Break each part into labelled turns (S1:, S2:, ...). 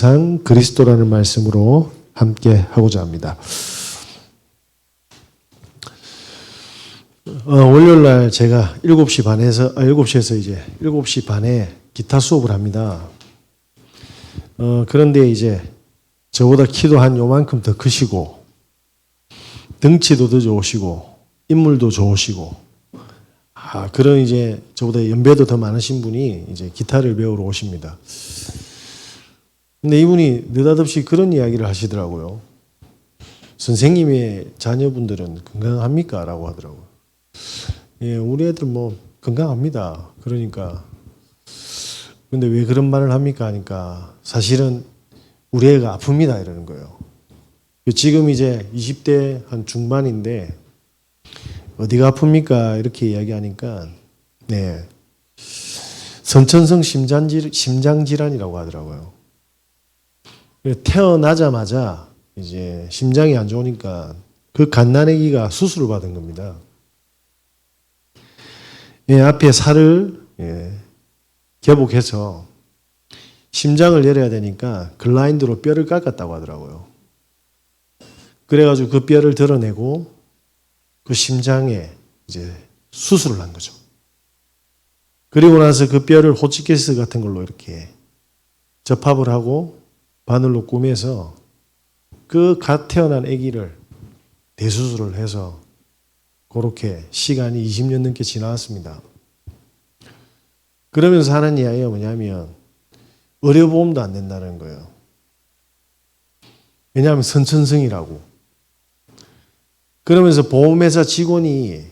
S1: 항상 그리스도라는 말씀으로 함께 하고자 합니다. 월요일날 제가 7시에서 이제 7시 반에 기타 수업을 합니다. 그런데 이제 저보다 키도 한 요만큼 더 크시고 덩치도 더 좋으시고 인물도 좋으시고 그런 이제 저보다 연배도 더 많으신 분이 이제 기타를 배우러 오십니다. 근데 이분이 느닷없이 그런 이야기를 하시더라고요. 선생님의 자녀분들은 건강합니까? 라고 하더라고요. 예, 우리 애들 뭐 건강합니다. 그러니까 근데 왜 그런 말을 합니까? 하니까 사실은 우리 애가 아픕니다. 이러는 거예요. 지금 이제 20대 한 중반인데 어디가 아픕니까? 이렇게 이야기하니까 네, 선천성 심장질환이라고 하더라고요. 태어나자마자 이제 심장이 안 좋으니까 그 갓난아기가 수술을 받은 겁니다. 예, 앞에 살을 개복해서 심장을 열어야 되니까 글라인더로 뼈를 깎았다고 하더라고요. 그래가지고 그 뼈를 드러내고 그 심장에 이제 수술을 한 거죠. 그리고 나서 그 뼈를 호치키스 같은 걸로 이렇게 접합을 하고 바늘로 꾸며서 그 갓 태어난 아기를 대수술을 해서 그렇게 시간이 20년 넘게 지나왔습니다. 그러면서 하는 이야기가 뭐냐면 의료보험도 안 된다는 거예요. 왜냐하면 선천성이라고. 그러면서 보험회사 직원이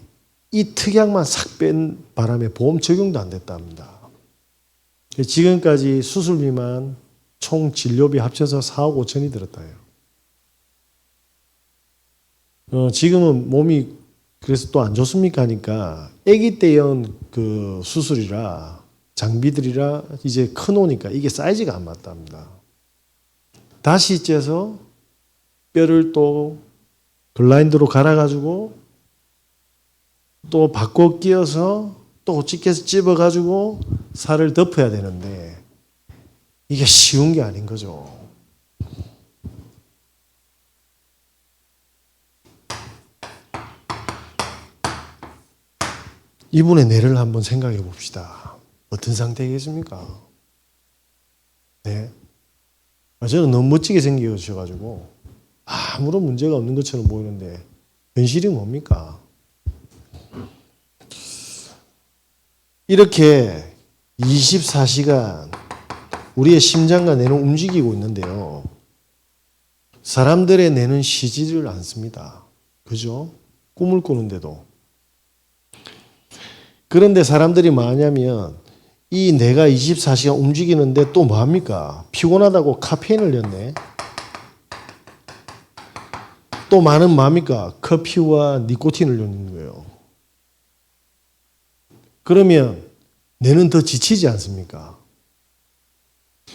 S1: 이 특약만 싹 뺀 바람에 보험 적용도 안 됐답니다. 지금까지 수술비만 총 진료비 합쳐서 4억 5천이 들었다 해요. 지금은 몸이 그래서 또 안 좋습니까? 하니까 아기 때연 그 수술이라 장비들이라 이제 크노니까 이게 사이즈가 안 맞답니다. 다시 째서 뼈를 또 글라인더로 갈아가지고 또 바꿔 끼워서 또 호치키스 찝어가지고 살을 덮어야 되는데 이게 쉬운 게 아닌 거죠. 이분의 뇌를 한번 생각해 봅시다. 어떤 상태겠습니까? 네. 저는 너무 멋지게 생기셔가지고 아무런 문제가 없는 것처럼 보이는데 현실이 뭡니까? 이렇게 24시간 우리의 심장과 뇌는 움직이고 있는데요. 사람들의 뇌는 쉬지를 않습니다. 그죠? 꿈을 꾸는데도. 그런데 사람들이 뭐 하냐면 이 뇌가 24시간 움직이는데 또 뭐 합니까? 피곤하다고 카페인을 넣네. 또 많은 뭐 합니까? 커피와 니코틴을 넣는 거예요. 그러면 뇌는 더 지치지 않습니까?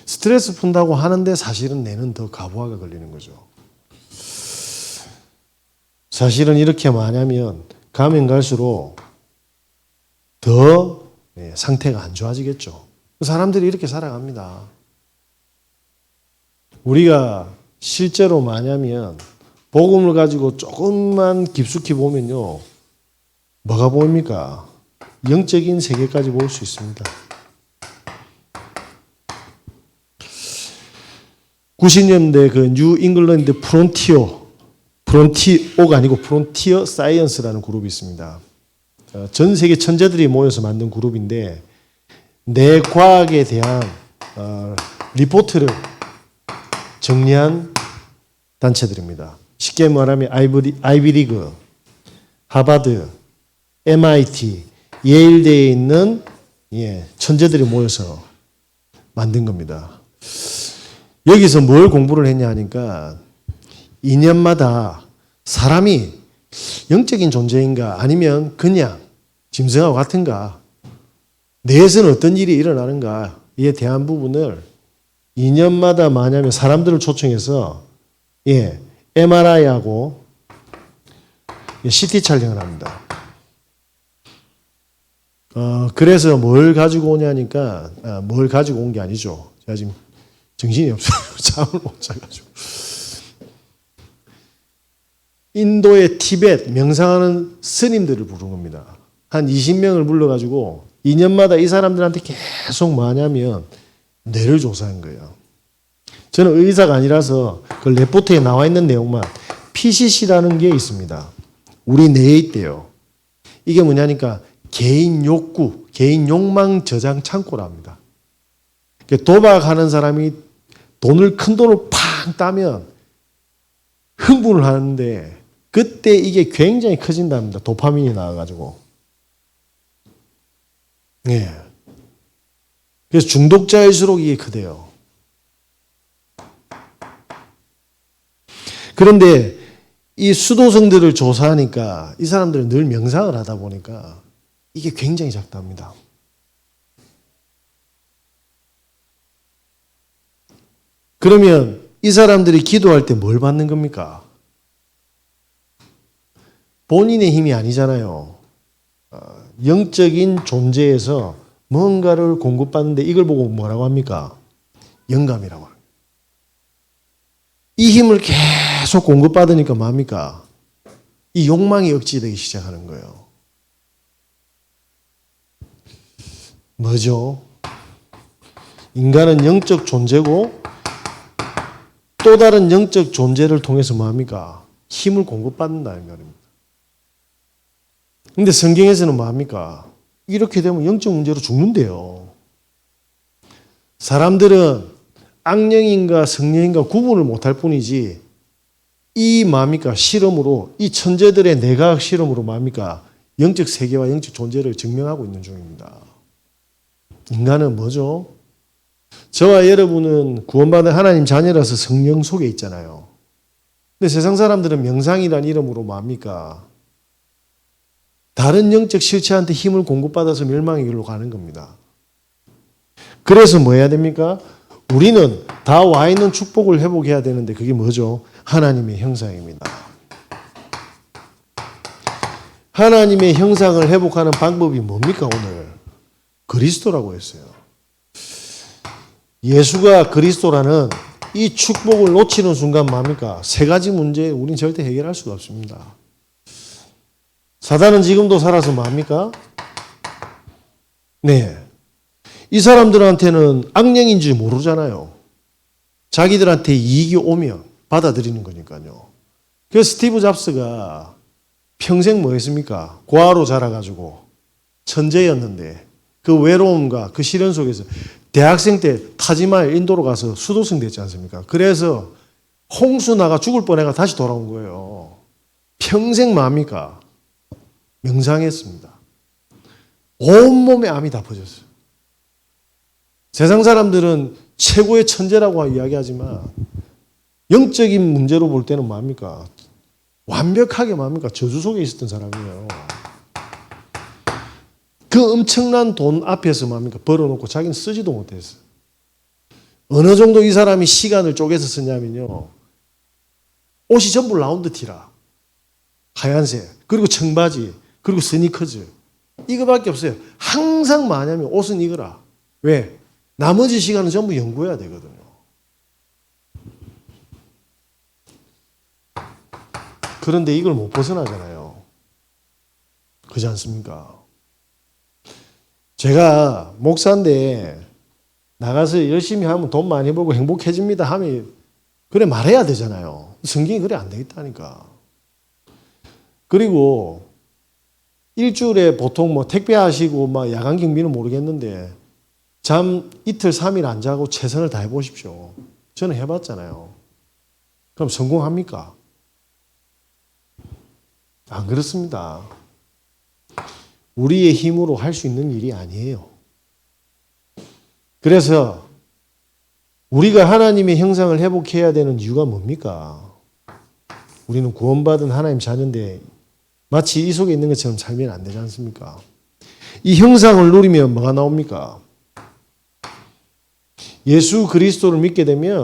S1: 스트레스 푼다고 하는데 사실은 뇌는 더 과부하가 걸리는 거죠. 사실은 이렇게 말하면 가면 갈수록 더 상태가 안 좋아지겠죠. 사람들이 이렇게 살아갑니다. 우리가 실제로 말하면 복음을 가지고 조금만 깊숙이 보면요. 뭐가 보입니까? 영적인 세계까지 볼 수 있습니다. 90년대 그 뉴 잉글랜드 프론티어가 아니고 프론티어 사이언스라는 그룹이 있습니다. 전 세계 천재들이 모여서 만든 그룹인데 내 과학에 대한 리포트를 정리한 단체들입니다. 쉽게 말하면 아이비리그, 하버드, MIT, 예일대에 있는 천재들이 모여서 만든 겁니다. 여기서 뭘 공부를 했냐 하니까 2년마다 사람이 영적인 존재인가 아니면 그냥 짐승하고 같은가 뇌에서는 어떤 일이 일어나는가에 대한 부분을 2년마다 뭐냐면 사람들을 초청해서 MRI하고 CT 촬영을 합니다. 그래서 뭘 가지고 오냐니까 뭘 가지고 온 게 아니죠. 제가 지금 정신이 없어요. 잠을 못 자가지고. 인도의 티벳 명상하는 스님들을 부른 겁니다. 한 20명을 불러가지고 2년마다 이 사람들한테 계속 뭐 하냐면 뇌를 조사한 거예요. 저는 의사가 아니라서 그 레포트에 나와 있는 내용만 PCC라는 게 있습니다. 우리 뇌에 있대요. 이게 뭐냐니까 개인 욕구, 개인 욕망 저장 창고랍니다. 도박하는 사람이 큰 돈을 팡 따면 흥분을 하는데 그때 이게 굉장히 커진답니다. 도파민이 나와가지고. 예. 그래서 중독자일수록 이게 크대요. 그런데 이 수도승들을 조사하니까 이 사람들은 늘 명상을 하다 보니까 이게 굉장히 작답니다. 그러면 이 사람들이 기도할 때 뭘 받는 겁니까? 본인의 힘이 아니잖아요. 영적인 존재에서 뭔가를 공급받는데 이걸 보고 뭐라고 합니까? 영감이라고 합니다. 이 힘을 계속 공급받으니까 뭡니까? 이 욕망이 억제되기 시작하는 거예요. 뭐죠? 인간은 영적 존재고 또 다른 영적 존재를 통해서 뭡니까? 힘을 공급받는다는 말입니다. 근데 성경에서는 뭡니까? 이렇게 되면 영적 문제로 죽는데요. 사람들은 악령인가 성령인가 구분을 못할 뿐이지 이 뭡니까? 실험으로 이 천재들의 내과학 실험으로 뭡니까? 영적 세계와 영적 존재를 증명하고 있는 중입니다. 인간은 뭐죠? 저와 여러분은 구원받은 하나님 자녀라서 성령 속에 있잖아요. 근데 세상 사람들은 명상이라는 이름으로 뭡니까? 다른 영적 실체한테 힘을 공급받아서 멸망의 길로 가는 겁니다. 그래서 뭐 해야 됩니까? 우리는 다 와 있는 축복을 회복해야 되는데 그게 뭐죠? 하나님의 형상입니다. 하나님의 형상을 회복하는 방법이 뭡니까 오늘? 그리스도라고 했어요. 예수가 그리스도라는 이 축복을 놓치는 순간 뭡니까? 세 가지 문제 우리는 절대 해결할 수가 없습니다. 사단은 지금도 살아서 뭡니까? 네. 이 사람들한테는 악령인지 모르잖아요. 자기들한테 이익이 오면 받아들이는 거니까요. 그래서 스티브 잡스가 평생 뭐 했습니까? 고아로 자라가지고 천재였는데 그 외로움과 그 시련 속에서 대학생 때 타지마일 인도로 가서 수도승 됐지 않습니까? 그래서 홍수 나가 죽을 뻔해가 다시 돌아온 거예요. 평생 뭡니까? 명상했습니다. 온몸에 암이 다 퍼졌어요. 세상 사람들은 최고의 천재라고 이야기하지만 영적인 문제로 볼 때는 뭡니까? 완벽하게 뭡니까? 저주 속에 있었던 사람이에요. 그 엄청난 돈 앞에서 뭡니까? 벌어놓고 자기는 쓰지도 못했어요. 어느 정도 이 사람이 시간을 쪼개서 쓰냐면요. 옷이 전부 라운드 티라. 하얀색. 그리고 청바지. 그리고 스니커즈. 이거밖에 없어요. 항상 뭐냐면 옷은 이거라. 왜? 나머지 시간은 전부 연구해야 되거든요. 그런데 이걸 못 벗어나잖아요. 그렇지 않습니까? 제가 목사인데 나가서 열심히 하면 돈 많이 벌고 행복해집니다 하면 그래 말해야 되잖아요. 성경이 그래 안 되겠다니까. 그리고 일주일에 보통 뭐 택배하시고 막 야간 경비는 모르겠는데 잠 이틀 3일 안 자고 최선을 다해 보십시오. 저는 해봤잖아요. 그럼 성공합니까? 안 그렇습니다. 우리의 힘으로 할 수 있는 일이 아니에요. 그래서 우리가 하나님의 형상을 회복해야 되는 이유가 뭡니까? 우리는 구원받은 하나님 자녀인데 마치 이 속에 있는 것처럼 살면 안 되지 않습니까? 이 형상을 누리면 뭐가 나옵니까? 예수 그리스도를 믿게 되면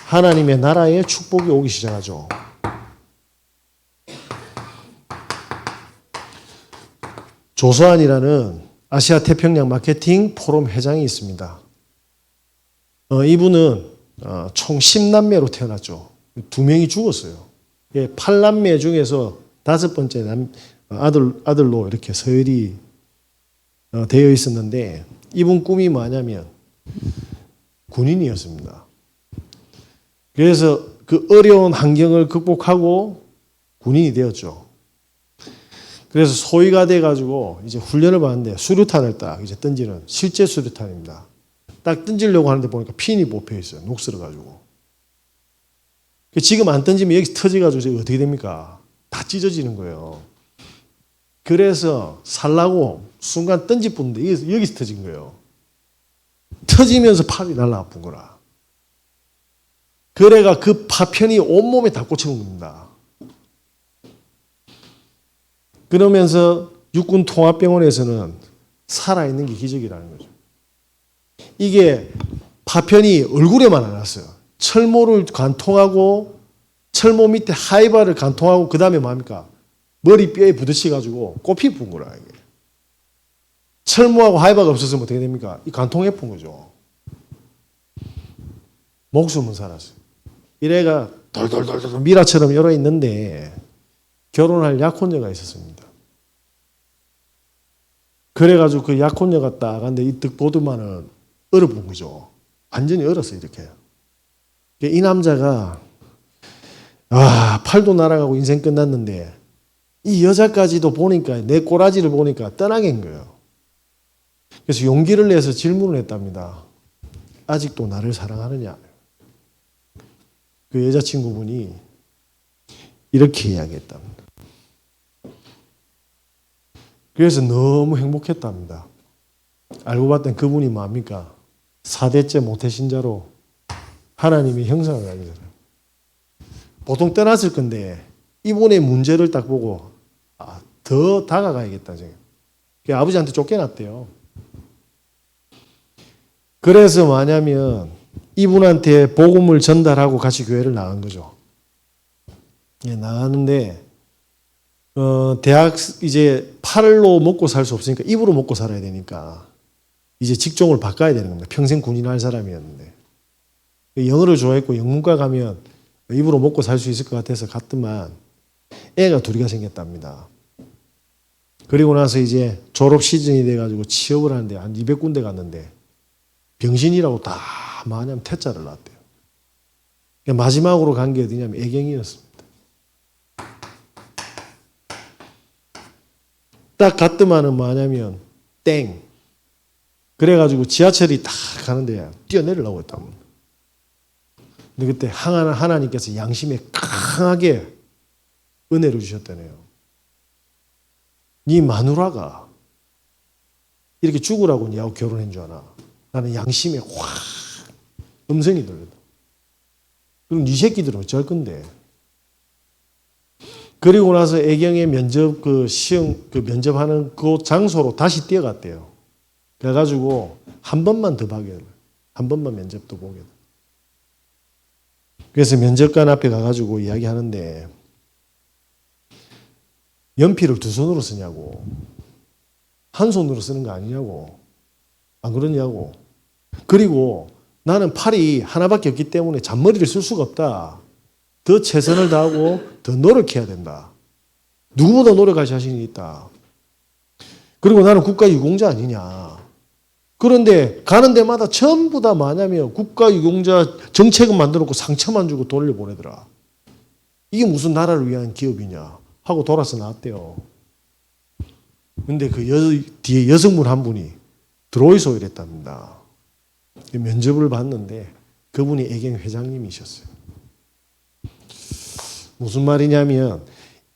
S1: 하나님의 나라의 축복이 오기 시작하죠. 조서안이라는 아시아 태평양 마케팅 포럼 회장이 있습니다. 이분은 총 10남매로 태어났죠. 2명이 죽었어요. 8남매 중에서 5번째 아들로 이렇게 서열이 되어 있었는데 이분 꿈이 뭐냐면 군인이었습니다. 그래서 그 어려운 환경을 극복하고 군인이 되었죠. 그래서 소위가 돼가지고 이제 훈련을 받는데 수류탄을 딱 이제 던지는 실제 수류탄입니다. 딱 던지려고 하는데 보니까 핀이 뽑혀 있어요. 녹슬어가지고. 지금 안 던지면 여기서 터져가지고 어떻게 됩니까? 다 찢어지는 거예요. 그래서 살라고 순간 던지뿐는데 여기서 터진 거예요. 터지면서 팔이 날라 아픈 거라. 그래가 그 파편이 온몸에 다 꽂혀온 겁니다. 그러면서 육군통합병원에서는 살아있는 게 기적이라는 거죠. 이게 파편이 얼굴에만 안 났어요. 철모를 관통하고 철모 밑에 하이바를 관통하고 그 다음에 뭡니까? 머리 뼈에 부딪혀가지고 꽃피 푼 거라. 이게. 철모하고 하이바가 없었으면 어떻게 됩니까? 이 관통해 푼 거죠. 목숨은 살았어요. 이래가 돌돌돌돌 미라처럼 열어 있는데 결혼할 약혼녀가 있었습니다. 그래가지고 그 약혼녀가 딱 갔는데 이 득보드만은 얼어본 거죠. 완전히 얼었어요, 이렇게. 이 남자가 팔도 날아가고 인생 끝났는데 이 여자까지도 보니까 내 꼬라지를 보니까 떠나겠는 거예요. 그래서 용기를 내서 질문을 했답니다. 아직도 나를 사랑하느냐? 그 여자친구분이 이렇게 이야기했답니다. 그래서 너무 행복했답니다. 알고 봤더니 그분이 뭡니까? 4대째 모태신자로 하나님의 형상을 가진 사람. 보통 떠났을 건데 이분의 문제를 딱 보고 더 다가가야겠다. 아버지한테 쫓겨났대요. 그래서 뭐냐면 이분한테 복음을 전달하고 같이 교회를 나간 거죠. 나갔는데 대학 이제 팔로 먹고 살 수 없으니까 입으로 먹고 살아야 되니까 이제 직종을 바꿔야 되는 겁니다. 평생 군인할 사람이었는데 영어를 좋아했고 영문과 가면 입으로 먹고 살 수 있을 것 같아서 갔더만 애가 2이가 생겼답니다. 그리고 나서 이제 졸업 시즌이 돼가지고 취업을 하는데 한 200군데 갔는데 병신이라고 다 뭐냐면 퇴짜를 놨대요. 마지막으로 간 게 어디냐면 애경이었습니다. 딱 갔더만은 뭐냐면 땡. 그래가지고 지하철이 딱 가는데 뛰어내리려고 했다고. 근데 그때 하나님께서 양심에 강하게 은혜를 주셨다네요. 네 마누라가 이렇게 죽으라고 니하고 결혼한 줄 아나? 나는 양심에 확 음성이 들렸다. 그럼 네 새끼들은 어쩔 건데? 그리고 나서 애경의 면접 시험 면접하는 그 장소로 다시 뛰어갔대요. 그래가지고 한 번만 더 봐게, 한 번만 면접도 보게. 그래서 면접관 앞에 가가지고 이야기하는데 연필을 2손으로 쓰냐고, 한 손으로 쓰는 거 아니냐고, 안 그러냐고. 그리고 나는 팔이 하나밖에 없기 때문에 잔머리를 쓸 수가 없다. 더 최선을 다하고 더 노력해야 된다. 누구보다 노력할 자신이 있다. 그리고 나는 국가유공자 아니냐. 그런데 가는 데마다 전부 다 뭐냐면 국가유공자 정책은 만들어놓고 상처만 주고 돌려보내더라. 이게 무슨 나라를 위한 기업이냐 하고 돌아서 나왔대요. 근데 그 뒤에 여성분 한 분이 드로이소 이랬답니다. 면접을 봤는데 그분이 애경 회장님이셨어요. 무슨 말이냐면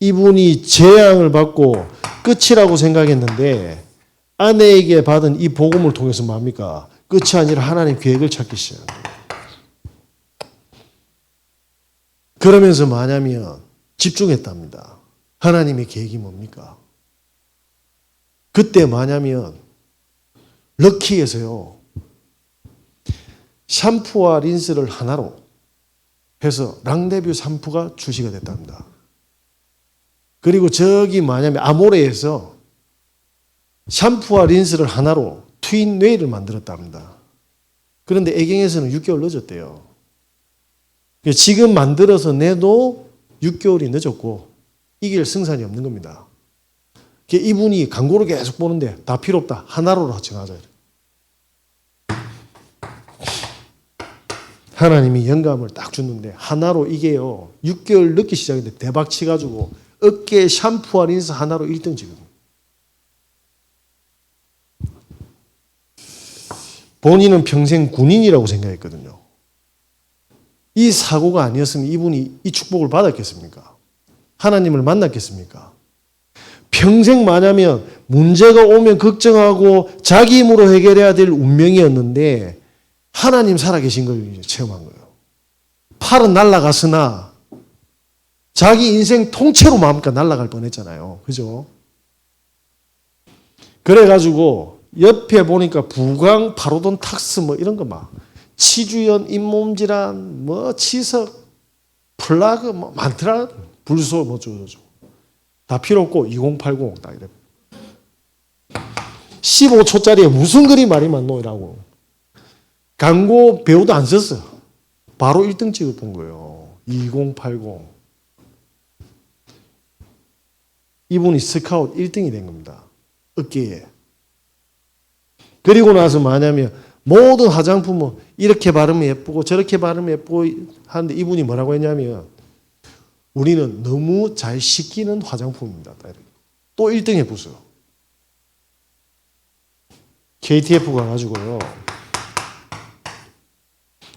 S1: 이분이 재앙을 받고 끝이라고 생각했는데 아내에게 받은 이 복음을 통해서 뭡니까? 끝이 아니라 하나님 계획을 찾기 시작합니다. 그러면서 뭐냐면 집중했답니다. 하나님의 계획이 뭡니까? 그때 뭐냐면 럭키에서요. 샴푸와 린스를 하나로 해서 랑데뷰 샴푸가 출시가 됐답니다. 그리고 저기 뭐냐면 아모레에서 샴푸와 린스를 하나로 트윈 웨이를 만들었답니다. 그런데 애경에서는 6개월 늦었대요. 지금 만들어서 내도 6개월이 늦었고 이길 승산이 없는 겁니다. 이분이 광고를 계속 보는데 다 필요 없다. 하나로 정하자. 하나님이 영감을 딱 줬는데 하나로 이게요. 6개월 늦기 시작했는데 대박 치가지고 어깨에 샴푸와 린스 하나로 1등 지금. 본인은 평생 군인이라고 생각했거든요. 이 사고가 아니었으면 이분이 이 축복을 받았겠습니까? 하나님을 만났겠습니까? 평생 만약에 문제가 오면 걱정하고 자기 힘으로 해결해야 될 운명이었는데 하나님 살아계신 걸 체험한 거예요. 팔은 날아갔으나 자기 인생 통째로 마음껏 날아갈 뻔했잖아요. 그죠? 그래가지고 옆에 보니까 부광, 파로돈, 탁스 뭐 이런 거 막 치주연, 잇몸질환, 뭐 치석, 플라그 뭐 많더라. 불소 뭐 저저저 다 필요 없고 2080 딱 이래. 15초짜리에 무슨 글이 말이 많노라고. 광고 배우도 안 썼어. 바로 1등 찍어본 거예요. 2080. 이분이 스카웃 1등이 된 겁니다. 어깨에. 그리고 나서 뭐냐면 모든 화장품은 이렇게 바르면 예쁘고 저렇게 바르면 예쁘고 하는데 이분이 뭐라고 했냐면 우리는 너무 잘 씻기는 화장품입니다. 또 1등 해보세요. KTF가 가지고요.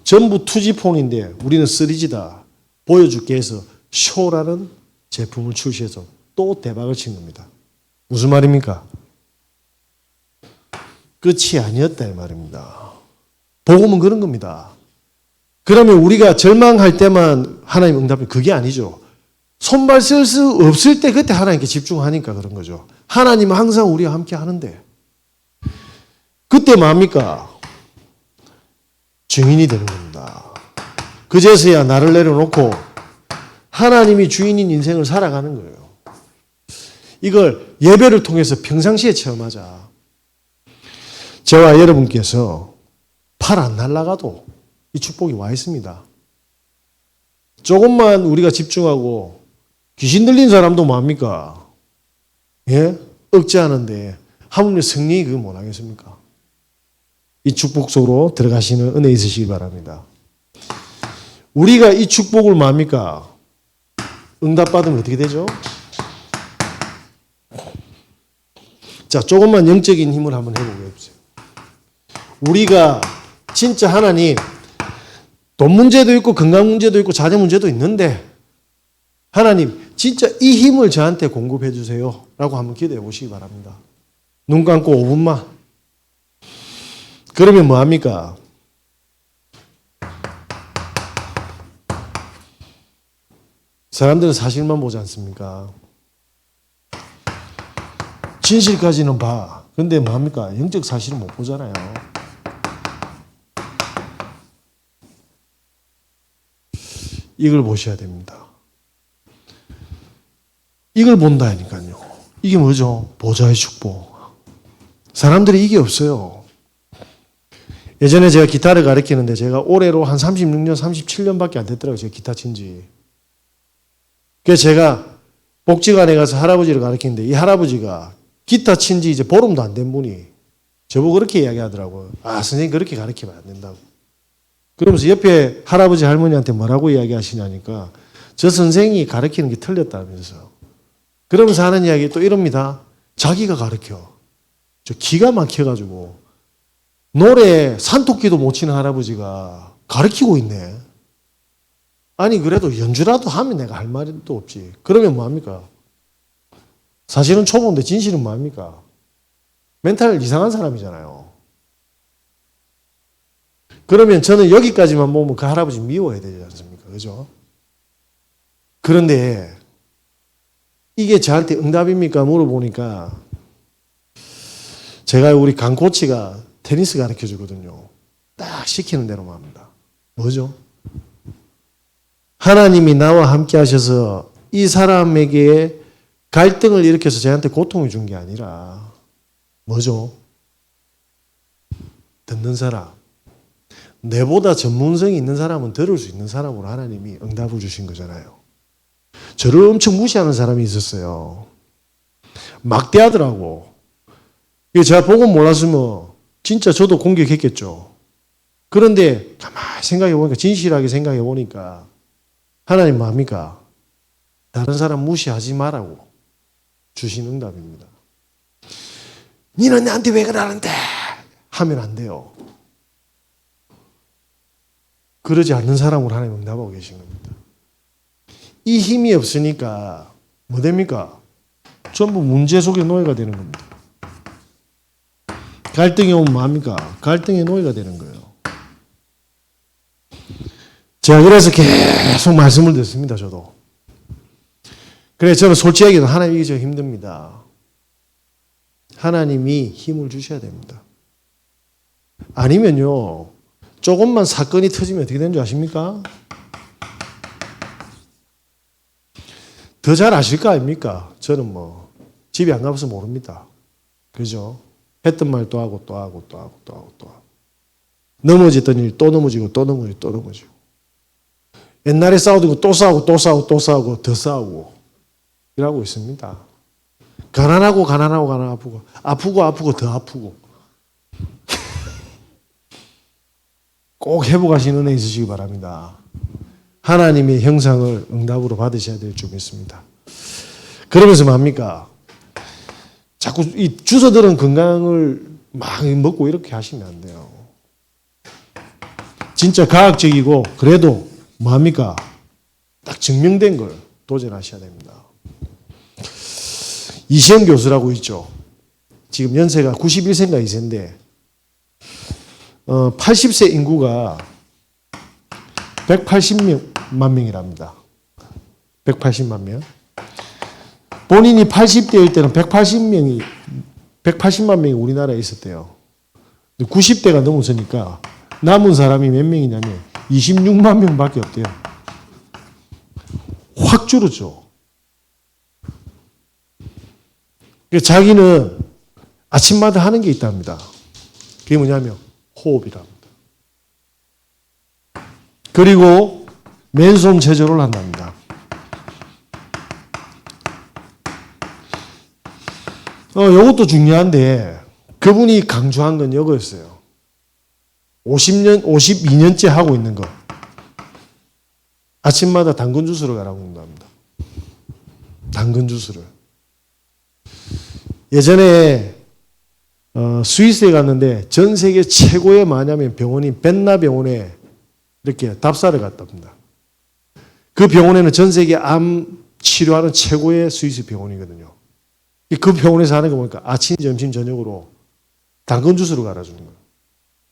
S1: 전부 2G폰인데 우리는 3G다. 보여줄게 해서 쇼라는 제품을 출시해서 또 대박을 친 겁니다. 무슨 말입니까? 끝이 아니었다 이 말입니다. 복음은 그런 겁니다. 그러면 우리가 절망할 때만 하나님 응답이 그게 아니죠. 손발 쓸 수 없을 때 그때 하나님께 집중하니까 그런 거죠. 하나님은 항상 우리와 함께 하는데 그때 뭡니까? 증인이 되는 겁니다. 그제서야 나를 내려놓고 하나님이 주인인 인생을 살아가는 거예요. 이걸 예배를 통해서 평상시에 체험하자. 저와 여러분께서 팔 안 날아가도 이 축복이 와 있습니다. 조금만 우리가 집중하고 귀신 들린 사람도 뭡니까? 예? 억제하는데 하물며 성령이 그거 못하겠습니까? 이 축복 속으로 들어가시는 은혜 있으시기 바랍니다. 우리가 이 축복을 뭡니까? 응답받으면 어떻게 되죠? 자, 조금만 영적인 힘을 한번 해보세요. 우리가 진짜 하나님 돈 문제도 있고 건강 문제도 있고 자녀 문제도 있는데 하나님 진짜 이 힘을 저한테 공급해 주세요 라고 한번 기도해 보시기 바랍니다. 눈 감고 5분만. 그러면 뭐합니까? 사람들은 사실만 보지 않습니까? 진실까지는 봐. 근데 뭐합니까? 영적 사실은 못 보잖아요. 이걸 보셔야 됩니다. 이걸 본다니까요. 이게 뭐죠? 보좌의 축복. 사람들이 이게 없어요. 예전에 제가 기타를 가르치는데 제가 올해로 한 36년, 37년밖에 안 됐더라고요. 제가 기타 친 지. 그래서 제가 복지관에 가서 할아버지를 가르치는데 이 할아버지가 기타 친 지 이제 보름도 안 된 분이 저보고 그렇게 이야기하더라고요. 아, 선생님 그렇게 가르치면 안 된다고. 그러면서 옆에 할아버지 할머니한테 뭐라고 이야기하시냐니까 저 선생이 가르치는 게 틀렸다면서. 그러면서 하는 이야기 또 이럽니다. 자기가 가르쳐. 저 기가 막혀가지고 노래 산토끼도 못 치는 할아버지가 가르치고 있네. 아니 그래도 연주라도 하면 내가 할 말도 없지. 그러면 뭐합니까? 사실은 초보인데 진실은 뭐합니까? 멘탈 이상한 사람이잖아요. 그러면 저는 여기까지만 보면 그 할아버지 미워야 되지 않습니까? 그죠? 그런데 이게 저한테 응답입니까? 물어보니까 제가 우리 강코치가 테니스 가르쳐 주거든요. 딱 시키는 대로만 합니다. 뭐죠? 하나님이 나와 함께 하셔서 이 사람에게 갈등을 일으켜서 저한테 고통을 준 게 아니라 뭐죠? 듣는 사람. 내보다 전문성이 있는 사람은 들을 수 있는 사람으로 하나님이 응답을 주신 거잖아요. 저를 엄청 무시하는 사람이 있었어요. 막대하더라고. 제가 복음 몰랐으면 진짜 저도 공격했겠죠. 그런데 가만히 생각해 보니까, 진실하게 생각해 보니까 하나님 뭡니까? 다른 사람 무시하지 말라고 주신 응답입니다. 니는 나한테 왜 그러는데? 하면 안 돼요. 그러지 않는 사람으로 하나님 응답하고 계신 겁니다. 이 힘이 없으니까 뭐 됩니까? 전부 문제 속에 노예가 되는 겁니다. 갈등이 오면 뭐합니까? 갈등의 노예가 되는 거예요. 제가 그래서 계속 말씀을 듣습니다. 저도. 그래서 저는 솔직하게 하나님 이게 좀 힘듭니다. 하나님이 힘을 주셔야 됩니다. 아니면요, 조금만 사건이 터지면 어떻게 되는 줄 아십니까? 더 잘 아실 거 아닙니까? 저는 뭐 집에 안 가봐서 모릅니다. 그죠? 했던 말 또 하고 또 하고 또 하고 또 하고 또 하고, 넘어졌던 일 또 넘어지고 또 넘어지고 또 넘어지고, 옛날에 싸우던 거 또 싸우고 또 싸우고 또 싸우고 더 싸우고 이러고 있습니다. 가난하고 가난하고 가난하고 아프고 아프고 더 아프고. 꼭 회복하시는 은혜 있으시기 바랍니다. 하나님의 형상을 응답으로 받으셔야 될 줄 믿습니다. 그러면서 뭡니까? 자꾸 이 주워들은 건강을 막 먹고 이렇게 하시면 안 돼요. 진짜 과학적이고 그래도 뭡니까? 딱 증명된 걸 도전하셔야 됩니다. 이시영 교수라고 있죠. 지금 연세가 91세인가 2세인데 80세 인구가 180만 명이랍니다. 180만 명. 본인이 80대일 때는 180만 명이 우리나라에 있었대요. 90대가 넘어서니까 남은 사람이 몇 명이냐면 26만 명밖에 없대요. 확 줄었죠. 자기는 아침마다 하는 게 있답니다. 그게 뭐냐면 호흡이랍니다. 그리고 맨손 체조를 한답니다. 이것도 중요한데 그분이 강조한 건 이거였어요. 52년째 하고 있는 거. 아침마다 당근 주스를 가라고 한답니다. 당근 주스를. 예전에 스위스에 갔는데 전 세계 최고의 뭐냐면 병원인 벤나 병원에 이렇게 답사를 갔답니다. 그 병원에는 전 세계 암 치료하는 최고의 스위스 병원이거든요. 그 병원에서 하는 거 보니까 아침, 점심, 저녁으로 당근 주스를 갈아주는 거예요.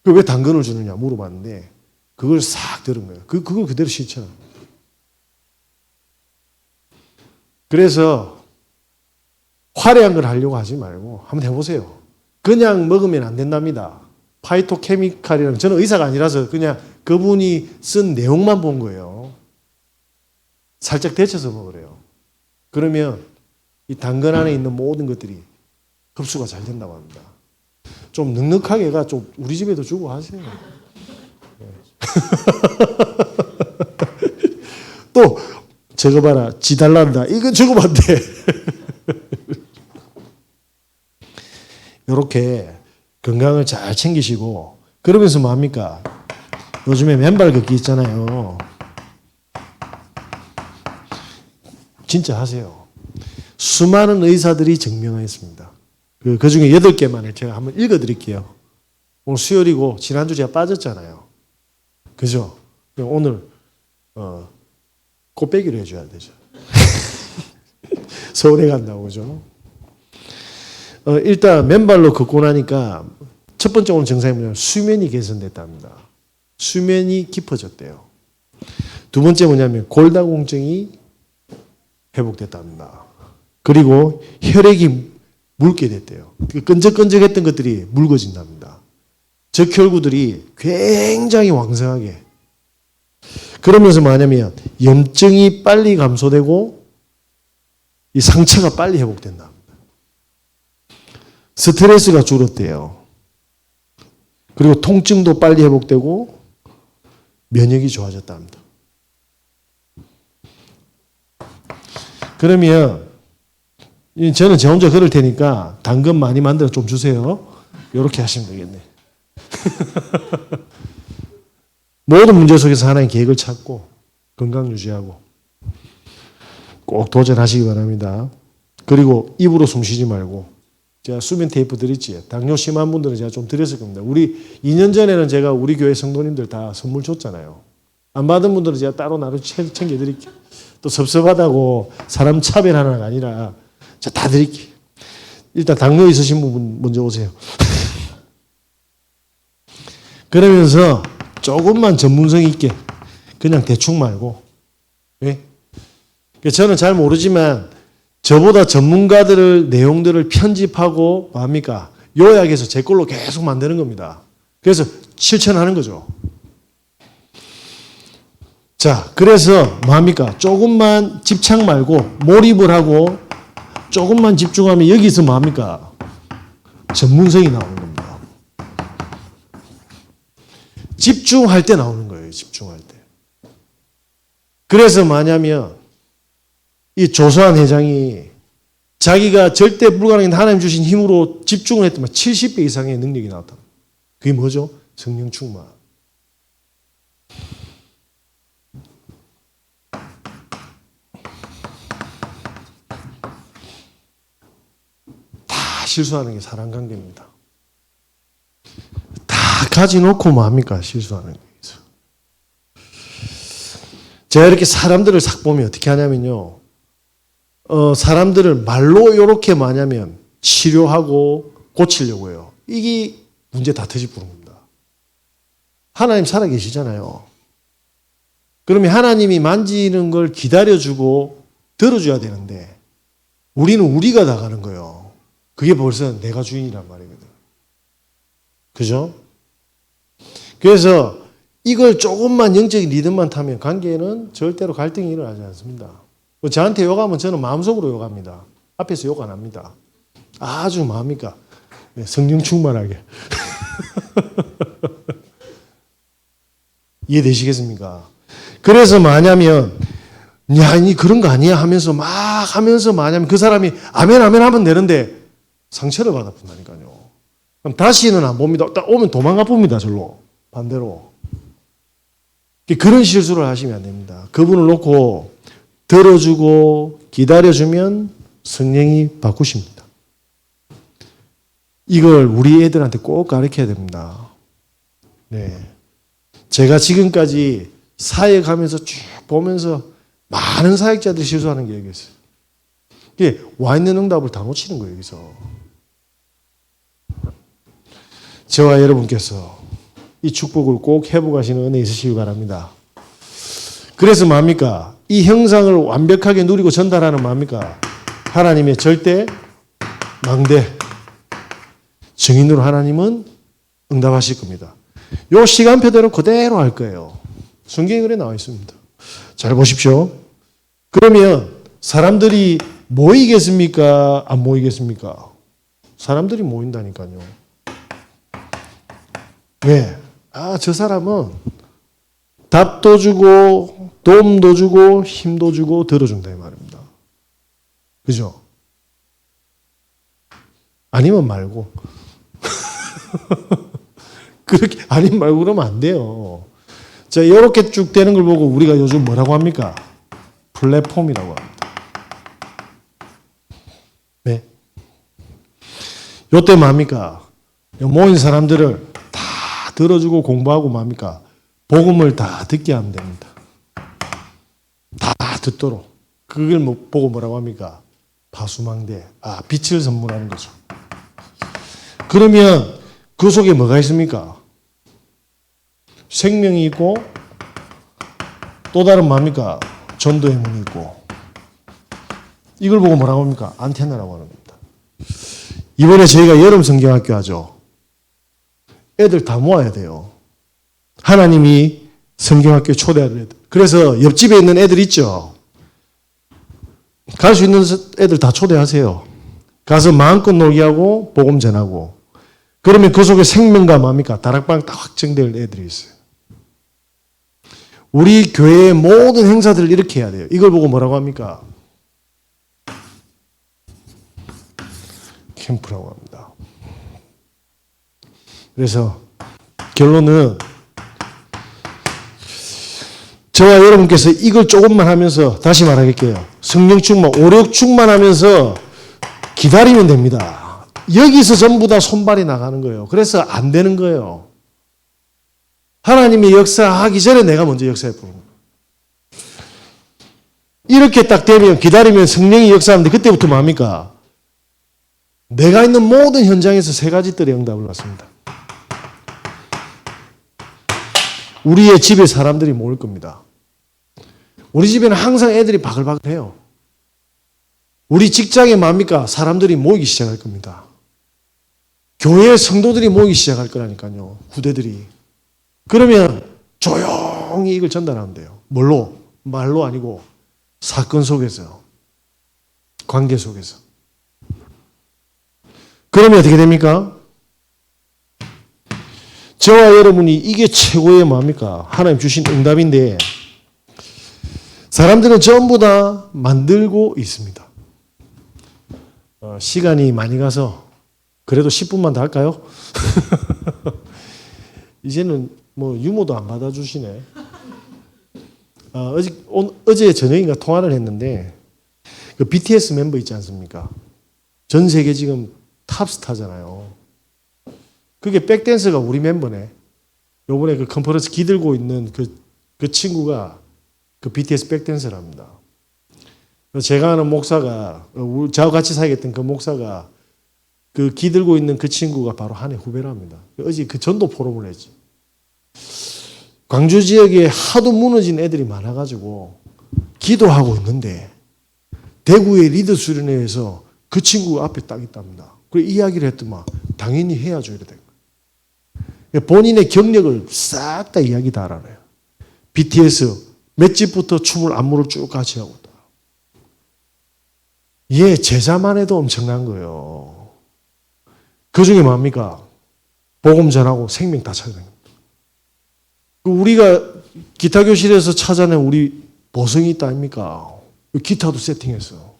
S1: 왜 당근을 주느냐 물어봤는데 그걸 싹 들은 거예요. 그걸 그대로 실천해요. 그래서 화려한 걸 하려고 하지 말고 한번 해보세요. 그냥 먹으면 안 된답니다. 파이토케미칼이라는, 저는 의사가 아니라서 그냥 그분이 쓴 내용만 본 거예요. 살짝 데쳐서 먹으래요. 그러면 이 당근 안에 있는 모든 것들이 흡수가 잘 된다고 합니다. 좀 넉넉하게가 좀 우리 집에도 주고 하세요. 또 저거 봐라, 지 달란다. 이거 주고 안 돼. 이렇게 건강을 잘 챙기시고, 그러면서 뭐합니까? 요즘에 맨발 걷기 있잖아요. 진짜 하세요. 수많은 의사들이 증명했습니다. 그 중에 8개만을 제가 한번 읽어드릴게요. 오늘 수요일이고 지난주 제가 빠졌잖아요. 그죠? 오늘 꽃배기로 해줘야 되죠. 서울에 간다고, 그죠? 일단 맨발로 걷고 나니까 첫 번째 오늘 증상이 뭐냐면 수면이 개선됐답니다. 수면이 깊어졌대요. 두 번째 뭐냐면 골다공증이 회복됐답니다. 그리고 혈액이 묽게 됐대요. 끈적끈적했던 것들이 묽어진답니다. 적혈구들이 굉장히 왕성하게. 그러면서 뭐냐면 염증이 빨리 감소되고 이 상처가 빨리 회복된답니다. 스트레스가 줄었대요. 그리고 통증도 빨리 회복되고 면역이 좋아졌다 합니다. 그러면 저는 제 혼자 걸을 테니까 당근 많이 만들어 좀 주세요. 이렇게 하시면 되겠네. 모든 문제 속에서 하나의 계획을 찾고 건강 유지하고 꼭 도전하시기 바랍니다. 그리고 입으로 숨 쉬지 말고 제가 수면 테이프 드렸지. 당뇨 심한 분들은 제가 좀 드렸을 겁니다. 우리 2년 전에는 제가 우리 교회 성도님들 다 선물 줬잖아요. 안 받은 분들은 제가 따로 나로 챙겨드릴게요. 또 섭섭하다고 사람 차별하는 게 아니라 제가 다 드릴게요. 일단 당뇨 있으신 분 먼저 오세요. 그러면서 조금만 전문성 있게 그냥 대충 말고, 예? 저는 잘 모르지만 저보다 전문가들을 내용들을 편집하고 뭡니까? 요약해서 제 걸로 계속 만드는 겁니다. 그래서 실천하는 거죠. 자, 그래서 뭡니까? 조금만 집착 말고 몰입을 하고 조금만 집중하면 여기서 뭡니까? 전문성이 나오는 겁니다. 집중할 때 나오는 거예요. 집중할 때. 그래서 뭐냐면 이 조소한 회장이 자기가 절대 불가능한 하나님 주신 힘으로 집중을 했더만 70배 이상의 능력이 나왔다. 그게 뭐죠? 성령 충만. 다 실수하는 게 사람 관계입니다. 다 가지놓고 뭐합니까? 실수하는 거예요. 제가 이렇게 사람들을 싹 보면 어떻게 하냐면요. 사람들을 말로 이렇게 뭐냐면 치료하고 고치려고 해요. 이게 문제 다 터지부는 겁니다. 하나님 살아계시잖아요. 그러면 하나님이 만지는 걸 기다려주고 들어줘야 되는데 우리는 우리가 나가는 거예요. 그게 벌써 내가 주인이란 말이거든. 그죠? 그래서 이걸 조금만 영적인 리듬만 타면 관계에는 절대로 갈등이 일어나지 않습니다. 저한테 욕하면 저는 마음속으로 욕합니다. 앞에서 욕 안 합니다. 아주 뭡니까? 성령 충만하게. 이해되시겠습니까? 그래서 뭐냐면 야, 니 그런 거 아니야 하면서 막 하면서 뭐냐면 그 사람이 아멘 아멘 하면 되는데 상처를 받아본다니까요. 그럼 다시는 안 봅니다. 딱 오면 도망가 봅니다. 절로. 반대로. 그런 실수를 하시면 안 됩니다. 그분을 놓고 들어주고 기다려주면 성령이 바꾸십니다. 이걸 우리 애들한테 꼭 가르쳐야 됩니다. 네. 제가 지금까지 사역하면서 쭉 보면서 많은 사역자들이 실수하는 게 여기 있어요. 이게 와 있는 응답을 다 놓치는 거예요, 여기서. 저와 여러분께서 이 축복을 꼭 회복하시는 은혜 있으시기 바랍니다. 그래서 뭡니까? 이 형상을 완벽하게 누리고 전달하는 뭡니까? 하나님의 절대 망대 증인으로 하나님은 응답하실 겁니다. 요 시간표대로 그대로 할 거예요. 성경에 그래 나와 있습니다. 잘 보십시오. 그러면 사람들이 모이겠습니까? 안 모이겠습니까? 사람들이 모인다니까요. 왜? 저 사람은 답도 주고 도움도 주고 힘도 주고 들어준다 이 말입니다. 그죠? 아니면 말고. 그렇게 아니면 말고 그러면 안 돼요. 자, 이렇게 쭉 되는 걸 보고 우리가 요즘 뭐라고 합니까? 플랫폼이라고 합니다. 네. 요때 뭡니까? 모인 사람들을 다 들어주고 공부하고 뭡니까? 복음을 다 듣게 하면 됩니다. 다 듣도록. 그걸 보고 뭐라고 합니까? 파수망대. 빛을 선물하는 거죠. 그러면 그 속에 뭐가 있습니까? 생명이 있고 또 다른 뭡니까? 전도의 문이 있고 이걸 보고 뭐라고 합니까? 안테나라고 하는 겁니다. 이번에 저희가 여름 성경학교 하죠. 애들 다 모아야 돼요. 하나님이 성경학교에 초대하는 애들. 그래서 옆집에 있는 애들 있죠. 갈 수 있는 애들 다 초대하세요. 가서 마음껏 놀게 하고 복음 전하고 그러면 그 속에 생명과 뭡니까? 다락방 딱 확정될 애들이 있어요. 우리 교회의 모든 행사들을 이렇게 해야 돼요. 이걸 보고 뭐라고 합니까? 캠프라고 합니다. 그래서 결론은 저와 여러분께서 이걸 조금만 하면서 다시 말하겠게요. 성령 충만, 오력 충만하면서 기다리면 됩니다. 여기서 전부 다 손발이 나가는 거예요. 그래서 안 되는 거예요. 하나님이 역사하기 전에 내가 먼저 역사해 보는 거예요. 이렇게 딱 되면 기다리면 성령이 역사하는데 그때부터 뭡니까? 내가 있는 모든 현장에서 세 가지 뜰의 응답을 받습니다. 우리의 집에 사람들이 모일 겁니다. 우리 집에는 항상 애들이 바글바글해요. 우리 직장에 뭡니까? 사람들이 모이기 시작할 겁니다. 교회 성도들이 모이기 시작할 거라니까요. 후대들이. 그러면 조용히 이걸 전달하면 돼요. 뭘로? 말로 아니고 사건 속에서, 관계 속에서. 그러면 어떻게 됩니까? 저와 여러분이 이게 최고의 뭡니까? 하나님 주신 응답인데 사람들은 전부 다 만들고 있습니다. 시간이 많이 가서 그래도 10분만 더 할까요? 이제는 뭐 유머도 안 받아주시네. 어제 저녁인가 통화를 했는데 그 BTS 멤버 있지 않습니까? 전 세계 지금 탑스타잖아요. 그게 백댄서가 우리 멤버네. 요번에 그 컨퍼런스 기들고 있는 그 친구가 그 BTS 백댄서랍니다. 제가 아는 목사가, 저하고 같이 사귀었던 그 목사가 그 기들고 있는 그 친구가 바로 한 해 후배랍니다. 어제 그 전도 포럼을 했지. 광주 지역에 하도 무너진 애들이 많아가지고 기도하고 있는데 대구의 리더 수련회에서 그 친구가 앞에 딱 있답니다. 그래 이야기를 했더만 당연히 해야죠 이래 된 거예요. 본인의 경력을 싹 다 이야기 다 알아요. BTS 몇 집부터 춤을 안무를 쭉 같이 하고 있다. 예, 제자만 해도 엄청난 거예요. 그 중에 뭡니까? 복음 전하고 생명 다 찾아낸 겁니다. 우리가 기타 교실에서 찾아낸 우리 보성이 있다 아닙니까? 기타도 세팅했어.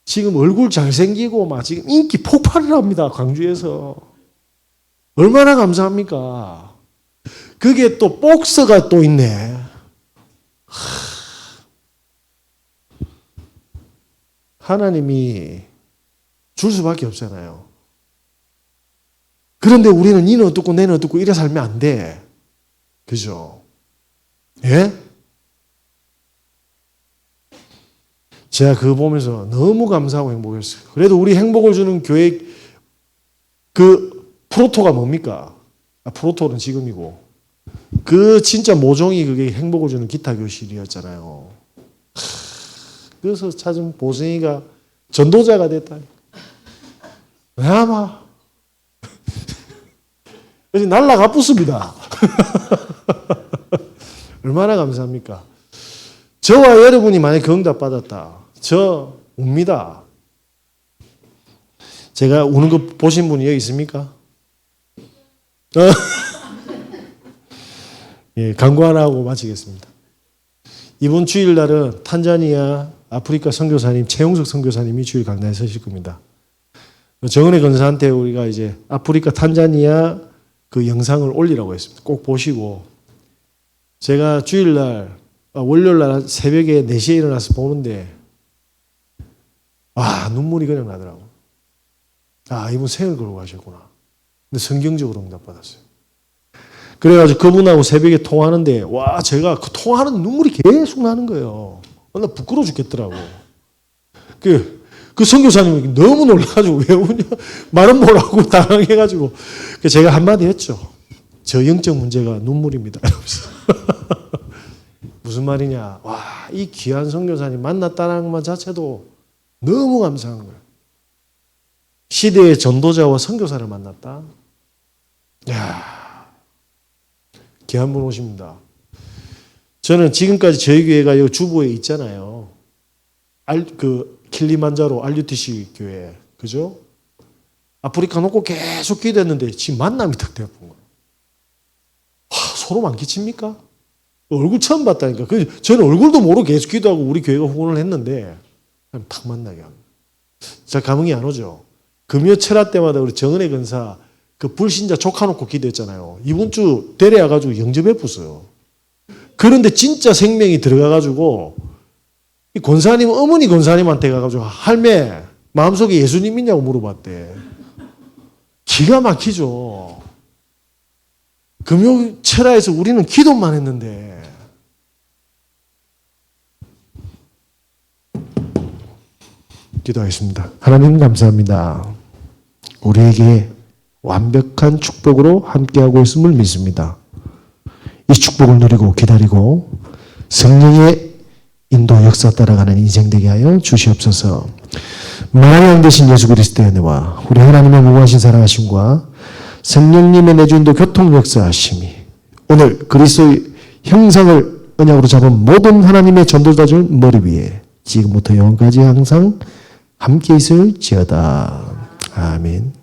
S1: 지금 얼굴 잘생기고 막 지금 인기 폭발을 합니다. 광주에서. 얼마나 감사합니까? 그게 또 복서가 또 있네. 하나님이 줄 수밖에 없잖아요. 그런데 우리는 니는 어떻고 내는 어떻고 이래 살면 안 돼. 그죠? 예? 제가 그거 보면서 너무 감사하고 행복했어요. 그래도 우리 행복을 주는 교회 그 프로토가 뭡니까? 프로토는 지금이고 그 진짜 모종이 그게 행복을 주는 기타 교실이었잖아요. 그래서 찾은 보승이가 전도자가 됐다니. 아마 날라가 붙습니다. 얼마나 감사합니까? 저와 여러분이 만약 그 응답 받았다. 저 웁니다. 제가 우는 거 보신 분이 여기 있습니까? 예, 광고 하나 하고 마치겠습니다. 이번 주일날은 탄자니아 아프리카 선교사님 최용석 선교사님이 주일 강단에 서실 겁니다. 정은혜 권사한테 우리가 이제 아프리카 탄자니아 그 영상을 올리라고 했습니다. 꼭 보시고 제가 주일날 월요일날 새벽에 4시에 일어나서 보는데 눈물이 그냥 나더라고. 이분 생을 걸고 가셨구나. 근데 성경적으로 응답받았어요. 그래가지고 그분하고 새벽에 통화하는데 제가 그 통화하는 눈물이 계속 나는 거예요. 나 부끄러워 죽겠더라고. 그 선교사님이 너무 놀라가지고 왜 우냐 말은 뭐라고 당황해가지고 제가 한마디 했죠. 저 영적 문제가 눈물입니다. 이러면서 무슨 말이냐? 이 귀한 선교사님 만났다는 것 자체도 너무 감사한 거예요. 시대의 전도자와 선교사를 만났다. 귀한 분 오십니다. 저는 지금까지 저희 교회가 여기 주보에 있잖아요. 킬리만자로 RUTC 교회. 그죠? 아프리카 놓고 계속 기도했는데 지금 만남이 탁 되어본 거예요. 소름 안 끼칩니까? 얼굴 처음 봤다니까. 저는 얼굴도 모르고 계속 기도하고 우리 교회가 후원을 했는데 탁 만나게 합니다. 자, 감흥이 안 오죠. 금요 철학 때마다 우리 정은혜 근사 그 불신자 조카 놓고 기도했잖아요. 이번 주 대래 와가지고 영접 베풀었어요. 그런데 진짜 생명이 들어가가지고 이 권사님 어머니 권사님한테 가가지고 할매 마음속에 예수님 있냐고 물어봤대. 기가 막히죠. 금요 철학에서 우리는 기도만 했는데 기도하겠습니다. 하나님 감사합니다. 우리에게 완벽한 축복으로 함께하고 있음을 믿습니다. 이 축복을 누리고 기다리고 성령의 인도 역사 따라가는 인생 되게 하여 주시옵소서. 만왕의 왕 되신 예수 그리스도의 은혜와 우리 하나님의 무한하신 사랑하심과 성령님의 내주인도 교통 역사하심이 오늘 그리스도의 형상을 언약으로 잡은 모든 하나님의 전도자들 머리 위에 지금부터 영원까지 항상 함께 있을지어다. 아멘.